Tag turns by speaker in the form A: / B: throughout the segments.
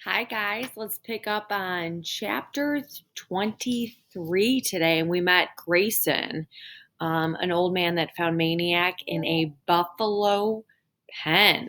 A: Hi, guys. Let's pick up on chapter 23 today. And we met Grayson, an old man that found Maniac in a buffalo pen.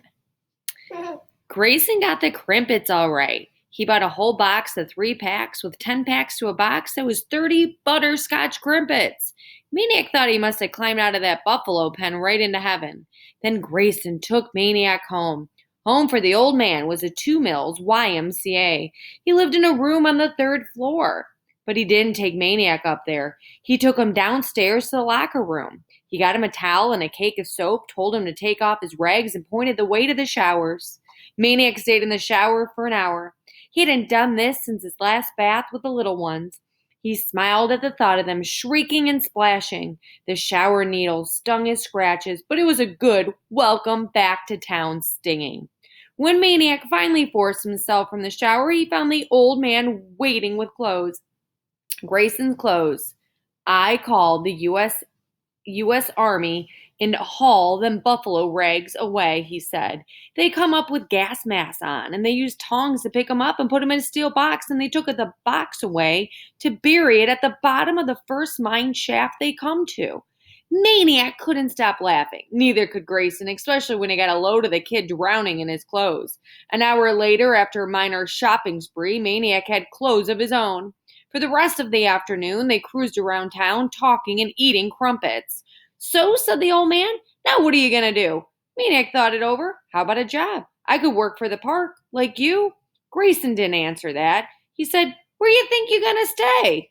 A: Grayson got the crimpets all right. He bought a whole box of 3 packs with 10 packs to a box. That was 30 butterscotch crimpets. Maniac thought he must have climbed out of that buffalo pen right into heaven. Then Grayson took Maniac home. Home for the old man was a Two Mills YMCA. He lived in a room on the 3rd floor. But he didn't take Maniac up there. He took him downstairs to the locker room. He got him a towel and a cake of soap, told him to take off his rags, and pointed the way to the showers. Maniac stayed in the shower for an hour. He hadn't done this since his last bath with the little ones. He smiled at the thought of them shrieking and splashing. The shower needles stung his scratches, but it was a good welcome back to town stinging. When Maniac finally forced himself from the shower, he found the old man waiting with clothes. Grayson's clothes. I called the U.S. Army and haul them buffalo rags away, he said. They come up with gas masks on, and they used tongs to pick them up and put them in a steel box, and they took the box away to bury it at the bottom of the first mine shaft they come to. Maniac couldn't stop laughing. Neither could Grayson, especially when he got a load of the kid drowning in his clothes. An hour later, after a minor shopping spree, Maniac had clothes of his own. For the rest of the afternoon, they cruised around town, talking and eating crumpets. So, said the old man, now what are you going to do? Maniac thought it over. How about a job? I could work for the park, like you. Grayson didn't answer that. He said, where do you think you're going to stay?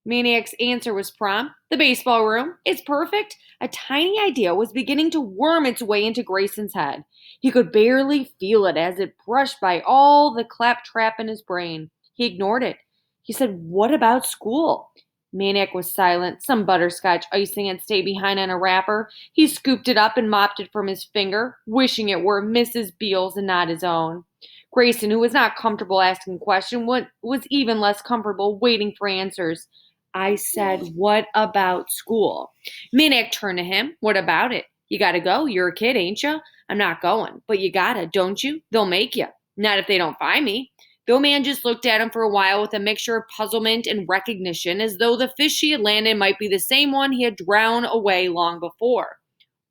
A: Maniac's answer was prompt. The baseball room. It's perfect. A tiny idea was beginning to worm its way into Grayson's head. He could barely feel it as it brushed by all the claptrap in his brain. He ignored it. He said, what about school? Maniac was silent. Some butterscotch icing had stayed behind on a wrapper. He scooped it up and mopped it from his finger, wishing it were Mrs. Beale's and not his own. Grayson, who was not comfortable asking questions, was even less comfortable waiting for answers. I said, what about school? Maniac turned to him. What about it? You gotta go. You're a kid, ain't you? I'm not going. But you gotta, don't you? They'll make you. Not if they don't find me. The old man just looked at him for a while with a mixture of puzzlement and recognition, as though the fish he had landed might be the same one he had drowned away long before.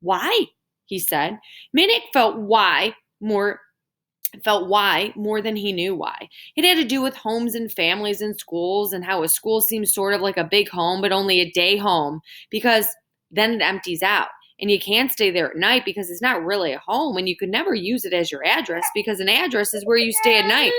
A: Why? He said. Maniac felt why more than he knew why. It had to do with homes and families and schools, and how a school seems sort of like a big home, but only a day home, because then it empties out. And you can't stay there at night because it's not really a home, and you could never use it as your address, because an address is where you stay at night,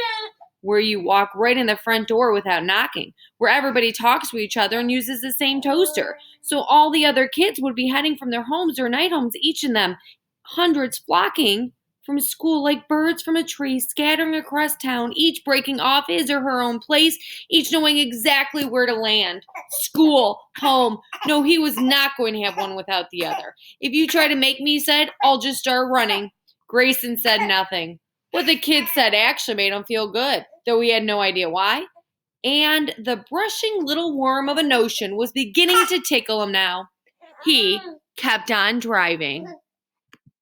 A: where you walk right in the front door without knocking, where everybody talks to each other and uses the same toaster. So all the other kids would be heading from their homes or night homes, each of them, hundreds flocking from school like birds from a tree, scattering across town, each breaking off his or her own place, each knowing exactly where to land. School, home. No, he was not going to have one without the other. If you try to make me, he said, I'll just start running. Grayson said nothing. What the kid said actually made him feel good, though he had no idea why. And the brushing little worm of a notion was beginning to tickle him now. He kept on driving.